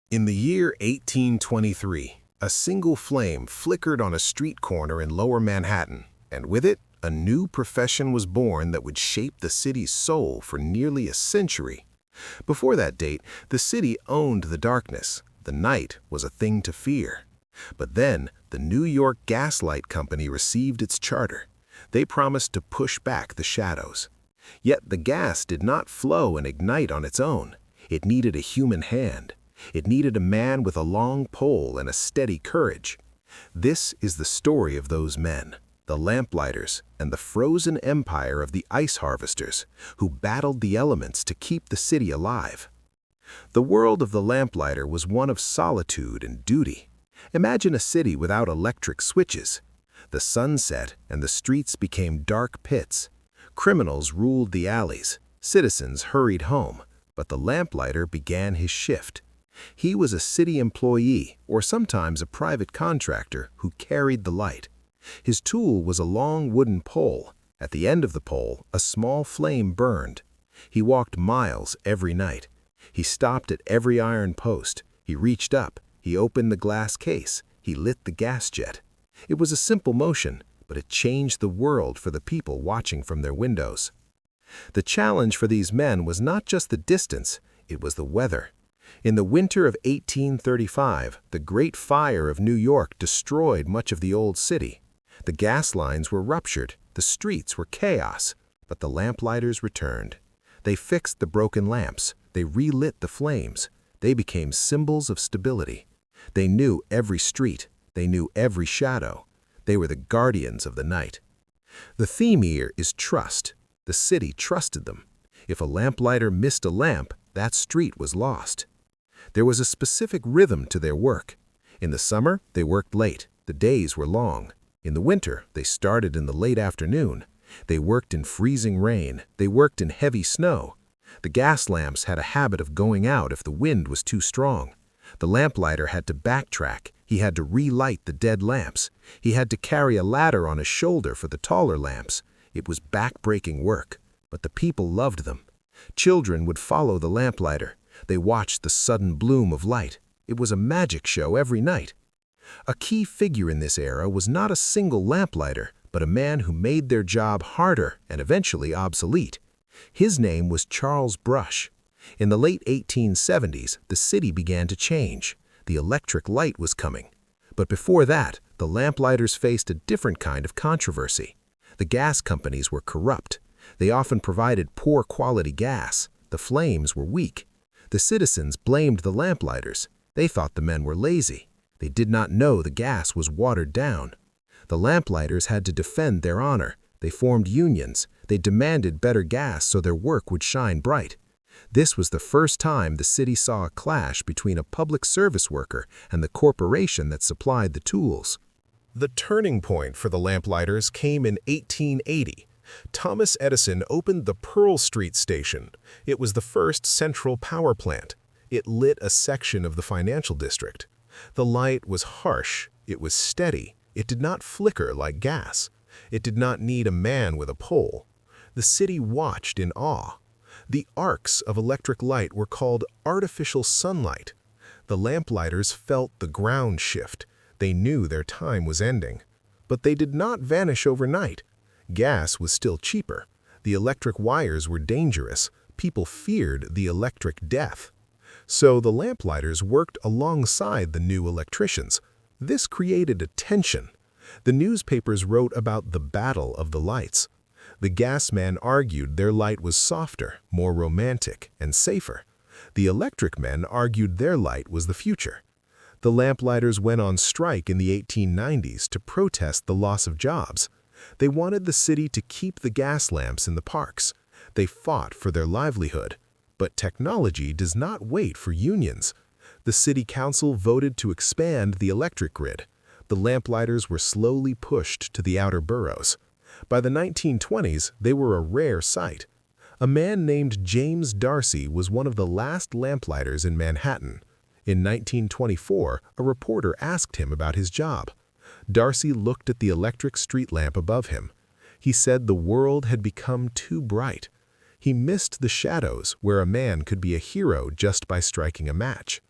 In the year 1823, a single flame flickered on a street corner in Lower Manhattan, and with it, a new profession was born that would shape the city's soul for nearly a century. Before that date, the city owned the darkness. The night was a thing to fear. But then, the New York Gas Light Company received its charter. They promised to push back the shadows. Yet the gas did not flow and ignite on its own. It needed a human hand. It needed a man with a long pole and a steady courage. This is the story of those men, the lamplighters and the frozen empire of the ice harvesters, who battled the elements to keep the city alive. The world of the lamplighter was one of solitude and duty. Imagine a city without electric switches. The sun set and the streets became dark pits. Criminals ruled the alleys. Citizens hurried home, but the lamplighter began his shift. He was a city employee, or sometimes a private contractor, who carried the light. His tool was a long wooden pole. At the end of the pole, a small flame burned. He walked miles every night. He stopped at every iron post. He reached up. He opened the glass case. He lit the gas jet. It was a simple motion, but it changed the world for the people watching from their windows. The challenge for these men was not just the distance, it was the weather. In the winter of 1835, the Great Fire of New York destroyed much of the old city. The gas lines were ruptured, the streets were chaos, but the lamplighters returned. They fixed the broken lamps, they relit the flames, they became symbols of stability. They knew every street, they knew every shadow. They were the guardians of the night. The theme here is trust. The city trusted them. If a lamplighter missed a lamp, that street was lost. There was a specific rhythm to their work. In the summer, they worked late. The days were long. In the winter, they started in the late afternoon. They worked in freezing rain. They worked in heavy snow. The gas lamps had a habit of going out if the wind was too strong. The lamplighter had to backtrack. He had to relight the dead lamps. He had to carry a ladder on his shoulder for the taller lamps. It was back-breaking work, but the people loved them. Children would follow the lamplighter. They watched the sudden bloom of light. It was a magic show every night. A key figure in this era was not a single lamplighter, but a man who made their job harder and eventually obsolete. His name was Charles Brush. In the late 1870s, the city began to change. The electric light was coming. But before that, the lamplighters faced a different kind of controversy. The gas companies were corrupt. They often provided poor quality gas. The flames were weak. The citizens blamed the lamplighters. They thought the men were lazy. They did not know the gas was watered down. The lamplighters had to defend their honor. They formed unions. They demanded better gas so their work would shine bright. This was the first time the city saw a clash between a public service worker and the corporation that supplied the tools. The turning point for the lamplighters came in 1880. Thomas Edison opened the Pearl Street station. It was the first central power plant. It lit a section of the financial district. The light was harsh. It was steady. It did not flicker like gas. It did not need a man with a pole. The city watched in awe. The arcs of electric light were called artificial sunlight. The lamplighters felt the ground shift. They knew their time was ending. But they did not vanish overnight. Gas was still cheaper. The electric wires were dangerous. People feared the electric death. So the lamplighters worked alongside the new electricians. This created a tension. The newspapers wrote about the battle of the lights. The gasmen argued their light was softer, more romantic, and safer. The electric men argued their light was the future. The lamplighters went on strike in the 1890s to protest the loss of jobs. They wanted the city to keep the gas lamps in the parks. They fought for their livelihood. But technology does not wait for unions. The city council voted to expand the electric grid. The lamplighters were slowly pushed to the outer boroughs. By the 1920s, they were a rare sight. A man named James Darcy was one of the last lamplighters in Manhattan. In 1924, a reporter asked him about his job. Darcy looked at the electric street lamp above him. He said the world had become too bright. He missed the shadows where a man could be a hero just by striking a match.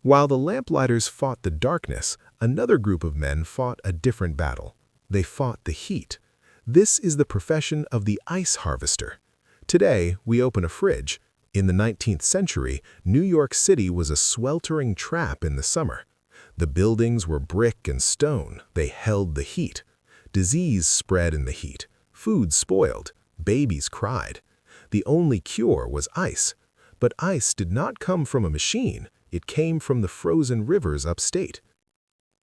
While the lamplighters fought the darkness, another group of men fought a different battle. They fought the heat. This is the profession of the ice harvester. Today, we open a fridge. In the 19th century, New York City was a sweltering trap in the summer. The buildings were brick and stone. They held the heat. Disease spread in the heat. Food spoiled. Babies cried. The only cure was ice. But ice did not come from a machine. It came from the frozen rivers upstate.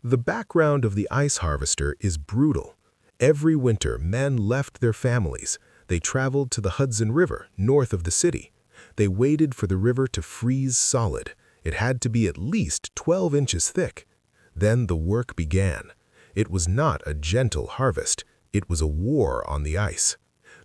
The background of the ice harvester is brutal. Every winter, men left their families. They traveled to the Hudson River, north of the city. They waited for the river to freeze solid. It had to be at least 12 inches thick. Then the work began. It was not a gentle harvest. It was a war on the ice.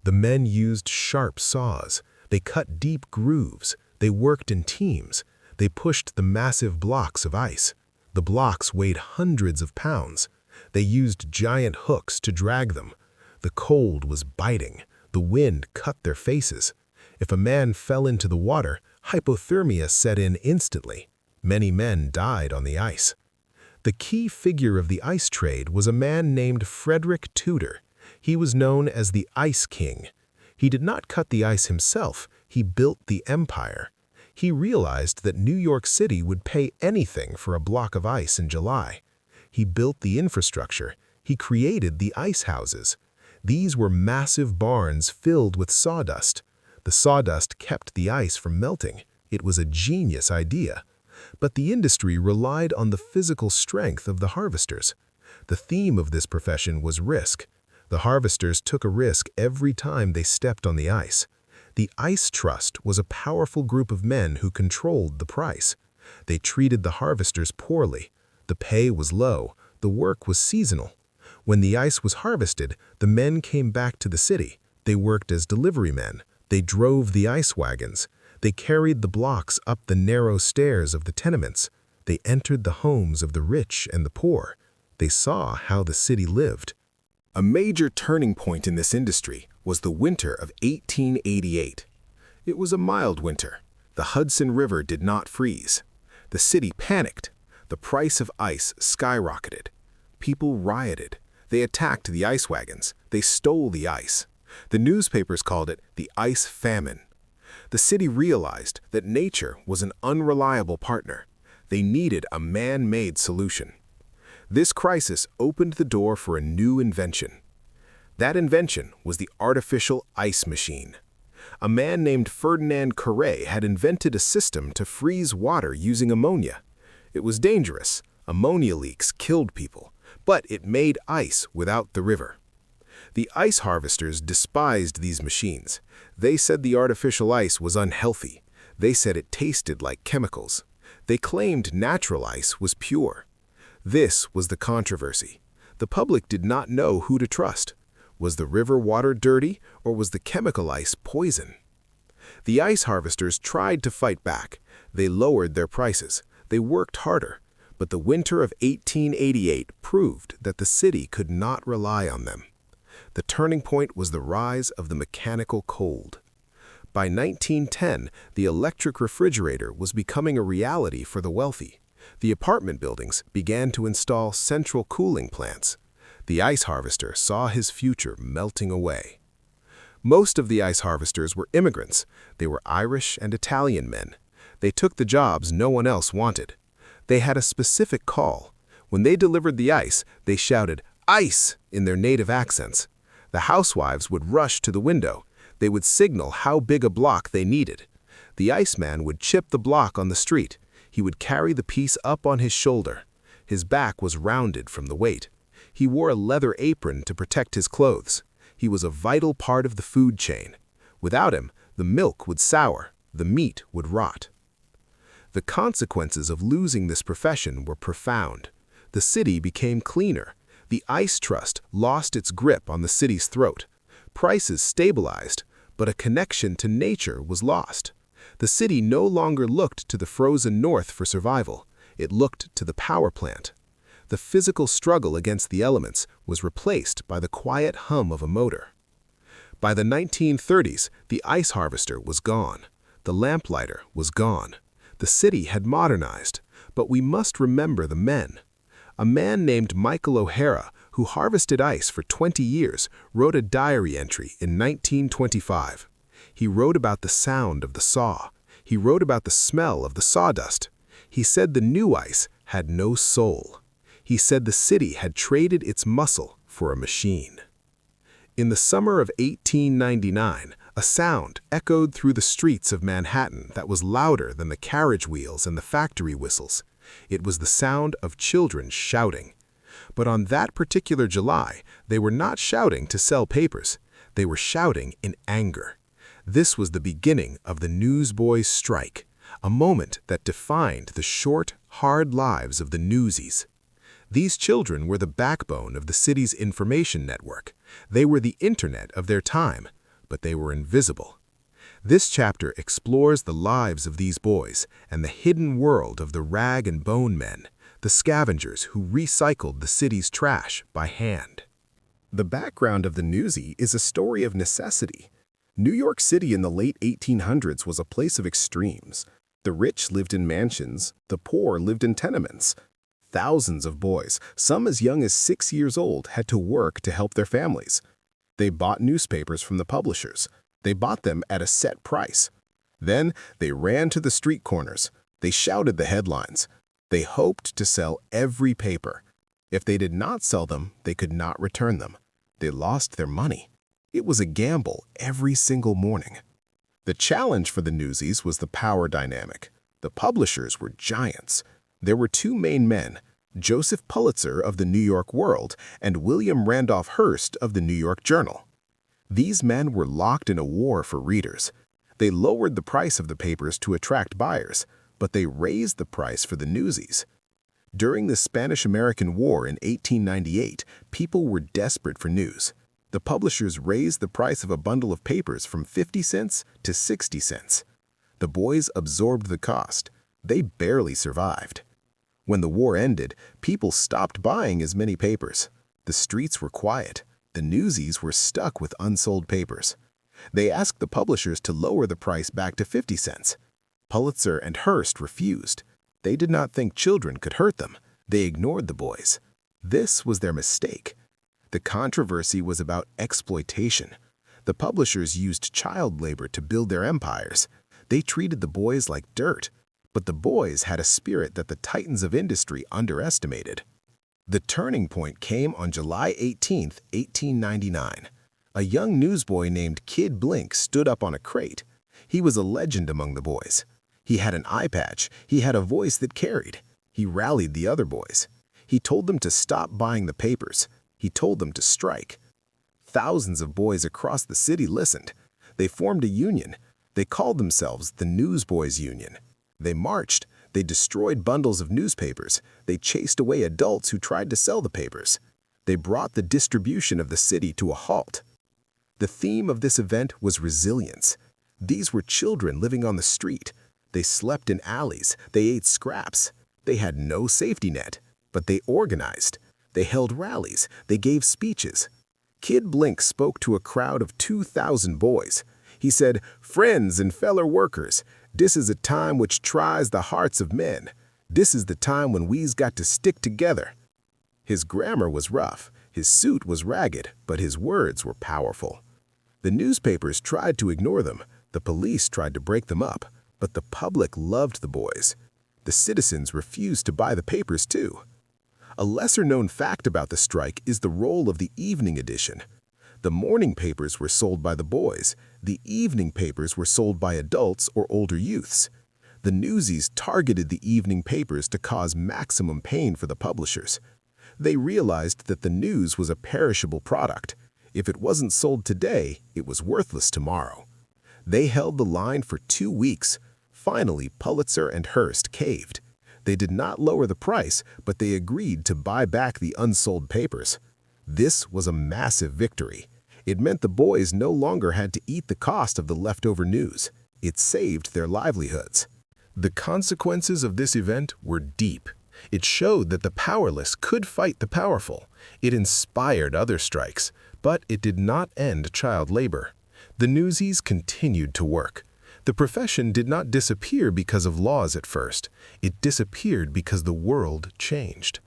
The men used sharp saws. They cut deep grooves. They worked in teams. They pushed the massive blocks of ice. The blocks weighed hundreds of pounds. They used giant hooks to drag them. The cold was biting. The wind cut their faces. If a man fell into the water, hypothermia set in instantly. Many men died on the ice. The key figure of the ice trade was a man named Frederick Tudor. He was known as the Ice King. He did not cut the ice himself. He built the empire. He realized that New York City would pay anything for a block of ice in July. He built the infrastructure. He created the ice houses. These were massive barns filled with sawdust. The sawdust kept the ice from melting. It was a genius idea. But the industry relied on the physical strength of the harvesters. The theme of this profession was risk. The harvesters took a risk every time they stepped on the ice. The Ice Trust was a powerful group of men who controlled the price. They treated the harvesters poorly. The pay was low. The work was seasonal. When the ice was harvested, the men came back to the city. They worked as delivery men. They drove the ice wagons. They carried the blocks up the narrow stairs of the tenements. They entered the homes of the rich and the poor. They saw how the city lived. A major turning point in this industry was the winter of 1888. It was a mild winter. The Hudson River did not freeze. The city panicked. The price of ice skyrocketed. People rioted. They attacked the ice wagons. They stole the ice. The newspapers called it the ice famine. The city realized that nature was an unreliable partner. They needed a man-made solution. This crisis opened the door for a new invention. That invention was the artificial ice machine. A man named Ferdinand Carré had invented a system to freeze water using ammonia. It was dangerous. Ammonia leaks killed people, but it made ice without the river. The ice harvesters despised these machines. They said the artificial ice was unhealthy. They said it tasted like chemicals. They claimed natural ice was pure. This was the controversy. The public did not know who to trust. Was the river water dirty, or was the chemical ice poison? The ice harvesters tried to fight back. They lowered their prices. They worked harder. But the winter of 1888 proved that the city could not rely on them. The turning point was the rise of the mechanical cold. By 1910, the electric refrigerator was becoming a reality for the wealthy. The apartment buildings began to install central cooling plants. The ice harvester saw his future melting away. Most of the ice harvesters were immigrants. They were Irish and Italian men. They took the jobs no one else wanted. They had a specific call. When they delivered the ice, they shouted, "Ice!" in their native accents. The housewives would rush to the window. They would signal how big a block they needed. The iceman would chip the block on the street. He would carry the piece up on his shoulder. His back was rounded from the weight. He wore a leather apron to protect his clothes. He was a vital part of the food chain. Without him, the milk would sour, the meat would rot. The consequences of losing this profession were profound. The city became cleaner. The Ice Trust lost its grip on the city's throat. Prices stabilized, but a connection to nature was lost. The city no longer looked to the frozen north for survival. It looked to the power plant. The physical struggle against the elements was replaced by the quiet hum of a motor. By the 1930s, the ice harvester was gone. The lamplighter was gone. The city had modernized, But we must remember the men. A man named Michael O'Hara, who harvested ice for 20 years, wrote a diary entry in 1925. He wrote about the sound of the saw. He wrote about the smell of the sawdust. He said the new ice had no soul. He said the city had traded its muscle for a machine. In the summer of 1899, a sound echoed through the streets of Manhattan that was louder than the carriage wheels and the factory whistles. It was the sound of children shouting. But on that particular July, they were not shouting to sell papers. They were shouting in anger. This was the beginning of the newsboys' strike, a moment that defined the short, hard lives of the newsies. These children were the backbone of the city's information network. They were the internet of their time, but they were invisible. This chapter explores the lives of these boys and the hidden world of the rag and bone men, the scavengers who recycled the city's trash by hand. The background of the newsie is a story of necessity. New York City in the late 1800s was a place of extremes. The rich lived in mansions, the poor lived in tenements. Thousands of boys, some as young as 6 years old, had to work to help their families. They bought newspapers from the publishers. They bought them at a set price. Then they ran to the street corners. They shouted the headlines. They hoped to sell every paper. If they did not sell them, they could not return them. They lost their money. It was a gamble every single morning. The challenge for the newsies was the power dynamic. The publishers were giants. There were two main men, Joseph Pulitzer of the New York World and William Randolph Hearst of the New York Journal. These men were locked in a war for readers. They lowered the price of the papers to attract buyers, but they raised the price for the newsies. During the Spanish-American War in 1898, people were desperate for news. The publishers raised the price of a bundle of papers from 50 cents to 60 cents. The boys absorbed the cost. They barely survived. When the war ended, people stopped buying as many papers. The streets were quiet. The newsies were stuck with unsold papers. They asked the publishers to lower the price back to 50 cents. Pulitzer and Hearst refused. They did not think children could hurt them. They ignored the boys. This was their mistake. The controversy was about exploitation. The publishers used child labor to build their empires. They treated the boys like dirt. But the boys had a spirit that the titans of industry underestimated. The turning point came on July 18, 1899. A young newsboy named Kid Blink stood up on a crate. He was a legend among the boys. He had an eye patch. He had a voice that carried. He rallied the other boys. He told them to stop buying the papers. He told them to strike. Thousands of boys across the city listened. They formed a union. They called themselves the Newsboys Union. They marched. They destroyed bundles of newspapers. They chased away adults who tried to sell the papers. They brought the distribution of the city to a halt. The theme of this event was resilience. These were children living on the street. They slept in alleys. They ate scraps. They had no safety net, but they organized. They held rallies. They gave speeches. Kid Blink spoke to a crowd of 2,000 boys. He said, "Friends and fellow workers, this is a time which tries the hearts of men. This is the time when we's got to stick together." His grammar was rough, his suit was ragged, but his words were powerful. The newspapers tried to ignore them, the police tried to break them up, but the public loved the boys. The citizens refused to buy the papers too. A lesser-known fact about the strike is the role of the evening edition. The morning papers were sold by the boys. The evening papers were sold by adults or older youths. The newsies targeted the evening papers to cause maximum pain for the publishers. They realized that the news was a perishable product. If it wasn't sold today, it was worthless tomorrow. They held the line for 2 weeks. Finally, Pulitzer and Hearst caved. They did not lower the price, but they agreed to buy back the unsold papers. This was a massive victory. It meant the boys no longer had to eat the cost of the leftover news. It saved their livelihoods. The consequences of this event were deep. It showed that the powerless could fight the powerful. It inspired other strikes, but it did not end child labor. The newsies continued to work. The profession did not disappear because of laws at first. It disappeared because the world changed.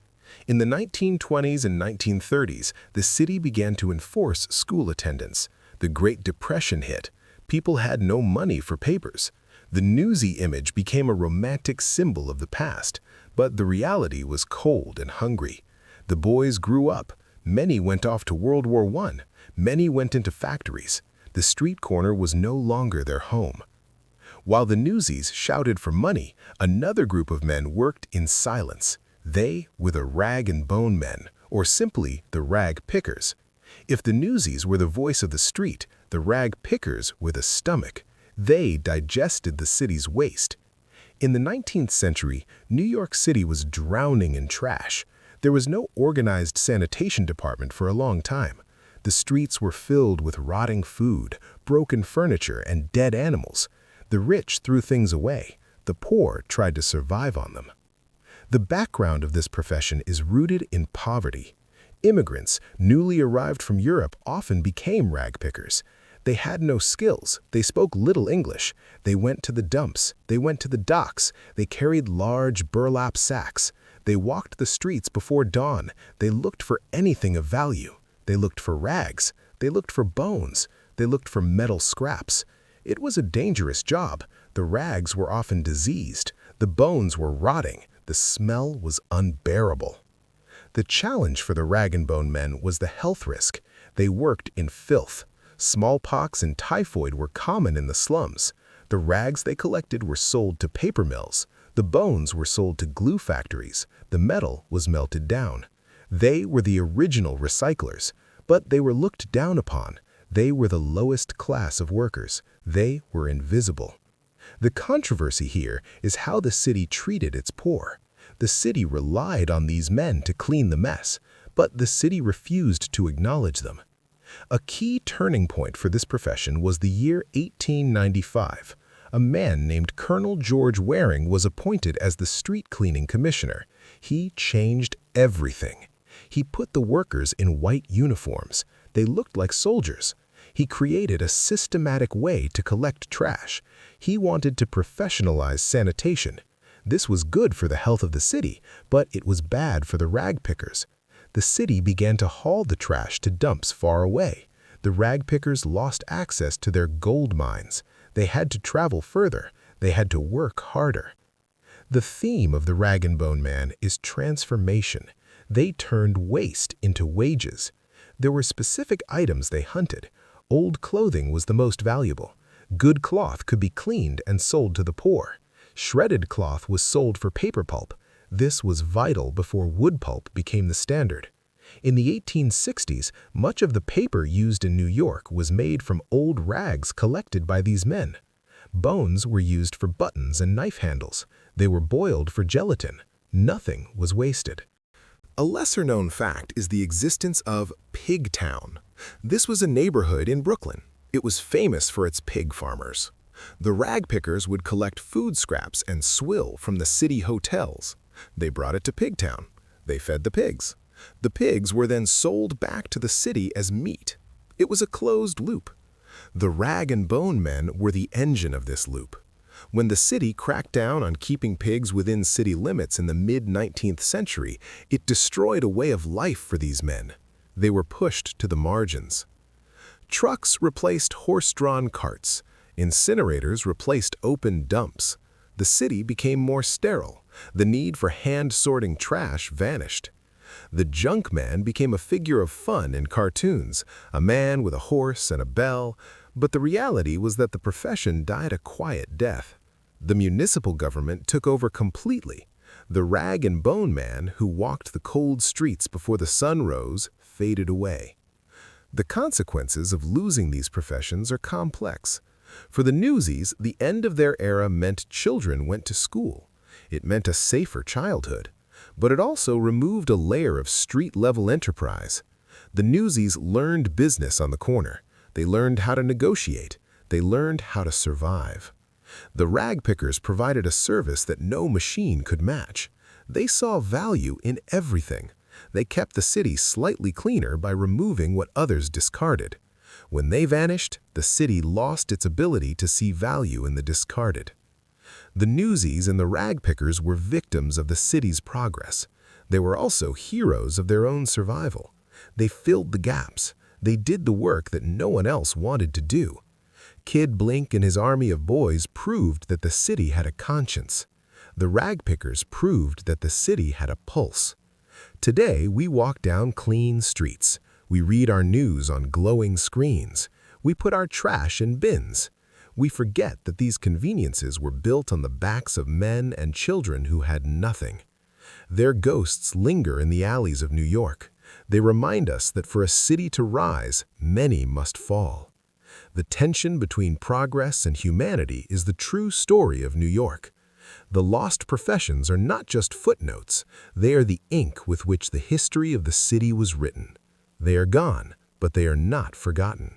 In the 1920s and 1930s, the city began to enforce school attendance. The Great Depression hit. People had no money for papers. The newsy image became a romantic symbol of the past, but the reality was cold and hungry. The boys grew up. Many went off to World War I. Many went into factories. The street corner was no longer their home. While the newsies shouted for money, another group of men worked in silence. They were the rag and bone men, or simply the rag pickers. If the newsies were the voice of the street, the rag pickers were the stomach. They digested the city's waste. In the 19th century, New York City was drowning in trash. There was no organized sanitation department for a long time. The streets were filled with rotting food, broken furniture, and dead animals. The rich threw things away. The poor tried to survive on them. The background of this profession is rooted in poverty. Immigrants, newly arrived from Europe, often became rag pickers. They had no skills. They spoke little English. They went to the dumps. They went to the docks. They carried large burlap sacks. They walked the streets before dawn. They looked for anything of value. They looked for rags. They looked for bones. They looked for metal scraps. It was a dangerous job. The rags were often diseased. The bones were rotting. The smell was unbearable. The challenge for the rag and bone men was the health risk. They worked in filth. Smallpox and typhoid were common in the slums. The rags they collected were sold to paper mills. The bones were sold to glue factories. The metal was melted down. They were the original recyclers, but they were looked down upon. They were the lowest class of workers. They were invisible. The controversy here is how the city treated its poor. The city relied on these men to clean the mess, but the city refused to acknowledge them. A key turning point for this profession was the year 1895. A man named Colonel George Waring was appointed as the street cleaning commissioner. He changed everything. He put the workers in white uniforms. They looked like soldiers. He created a systematic way to collect trash. He wanted to professionalize sanitation. This was good for the health of the city, but it was bad for the rag pickers. The city began to haul the trash to dumps far away. The rag pickers lost access to their gold mines. They had to travel further. They had to work harder. The theme of the rag and bone man is transformation. They turned waste into wages. There were specific items they hunted. Old clothing was the most valuable. Good cloth could be cleaned and sold to the poor. Shredded cloth was sold for paper pulp. This was vital before wood pulp became the standard. In the 1860s, much of the paper used in New York was made from old rags collected by these men. Bones were used for buttons and knife handles. They were boiled for gelatin. Nothing was wasted. A lesser-known fact is the existence of Pigtown. This was a neighborhood in Brooklyn. It was famous for its pig farmers. The rag pickers would collect food scraps and swill from the city hotels. They brought it to Pigtown. They fed the pigs. The pigs were then sold back to the city as meat. It was a closed loop. The rag and bone men were the engine of this loop. When the city cracked down on keeping pigs within city limits in the mid-19th century, it destroyed a way of life for these men. They were pushed to the margins. Trucks replaced horse-drawn carts. Incinerators replaced open dumps. The city became more sterile. The need for hand-sorting trash vanished. The junk man became a figure of fun in cartoons, a man with a horse and a bell, but the reality was that the profession died a quiet death. The municipal government took over completely. The rag and bone man who walked the cold streets before the sun rose faded away. The consequences of losing these professions are complex. For the newsies, the end of their era meant children went to school. It meant a safer childhood. But it also removed a layer of street-level enterprise. The newsies learned business on the corner. They learned how to negotiate. They learned how to survive. The rag pickers provided a service that no machine could match. They saw value in everything. They kept the city slightly cleaner by removing what others discarded. When they vanished, the city lost its ability to see value in the discarded. The newsies and the ragpickers were victims of the city's progress. They were also heroes of their own survival. They filled the gaps. They did the work that no one else wanted to do. Kid Blink and his army of boys proved that the city had a conscience. The ragpickers proved that the city had a pulse. Today, we walk down clean streets. We read our news on glowing screens. We put our trash in bins. We forget that these conveniences were built on the backs of men and children who had nothing. Their ghosts linger in the alleys of New York. They remind us that for a city to rise, many must fall. The tension between progress and humanity is the true story of New York. The lost professions are not just footnotes. They are the ink with which the history of the city was written. They are gone, but they are not forgotten.